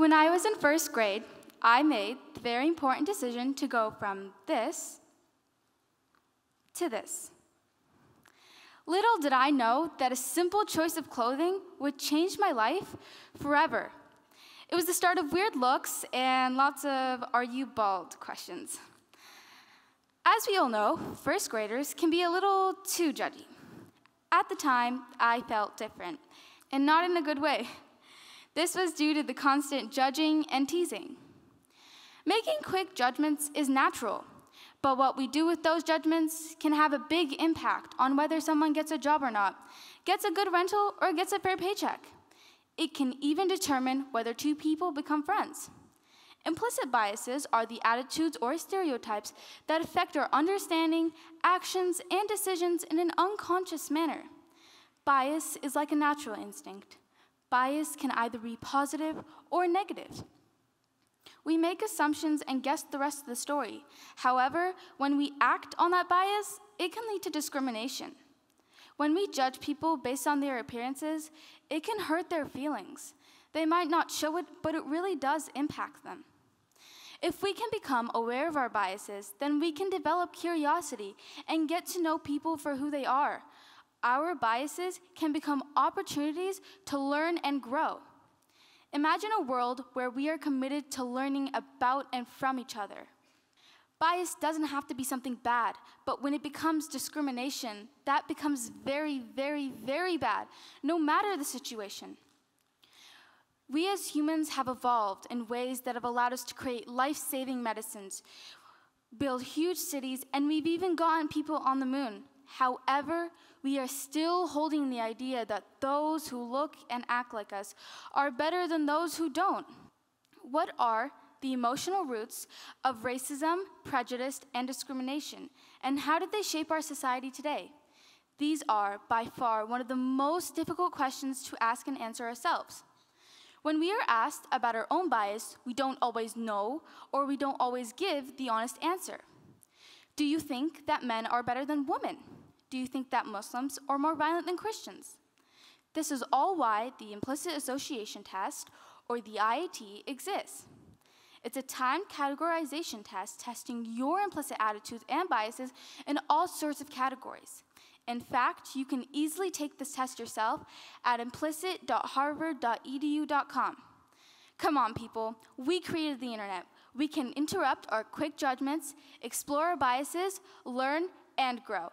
When I was in first grade, I made the very important decision to go from this to this. Little did I know that a simple choice of clothing would change my life forever. It was the start of weird looks and lots of "are you bald?" questions. As we all know, first graders can be a little too judgy. At the time, I felt different, and not in a good way. This was due to the constant judging and teasing. Making quick judgments is natural, but what we do with those judgments can have a big impact on whether someone gets a job or not, gets a good rental, or gets a fair paycheck. It can even determine whether two people become friends. Implicit biases are the attitudes or stereotypes that affect our understanding, actions, and decisions in an unconscious manner. Bias is like a natural instinct. Bias can either be positive or negative. We make assumptions and guess the rest of the story. However, when we act on that bias, it can lead to discrimination. When we judge people based on their appearances, it can hurt their feelings. They might not show it, but it really does impact them. If we can become aware of our biases, then we can develop curiosity and get to know people for who they are. Our biases can become opportunities to learn and grow. Imagine a world where we are committed to learning about and from each other. Bias doesn't have to be something bad, but when it becomes discrimination, that becomes very, very, very bad, no matter the situation. We as humans have evolved in ways that have allowed us to create life-saving medicines, build huge cities, and we've even gotten people on the moon. However, we are still holding the idea that those who look and act like us are better than those who don't. What are the emotional roots of racism, prejudice, and discrimination, and how did they shape our society today? These are, by far, one of the most difficult questions to ask and answer ourselves. When we are asked about our own bias, we don't always know, or we don't always give the honest answer. Do you think that men are better than women? Do you think that Muslims are more violent than Christians? This is all why the implicit association test, or the IAT, exists. It's a timed categorization test testing your implicit attitudes and biases in all sorts of categories. In fact, you can easily take this test yourself at implicit.harvard.edu.com. Come on, people. We created the internet. We can interrupt our quick judgments, explore our biases, learn, and grow.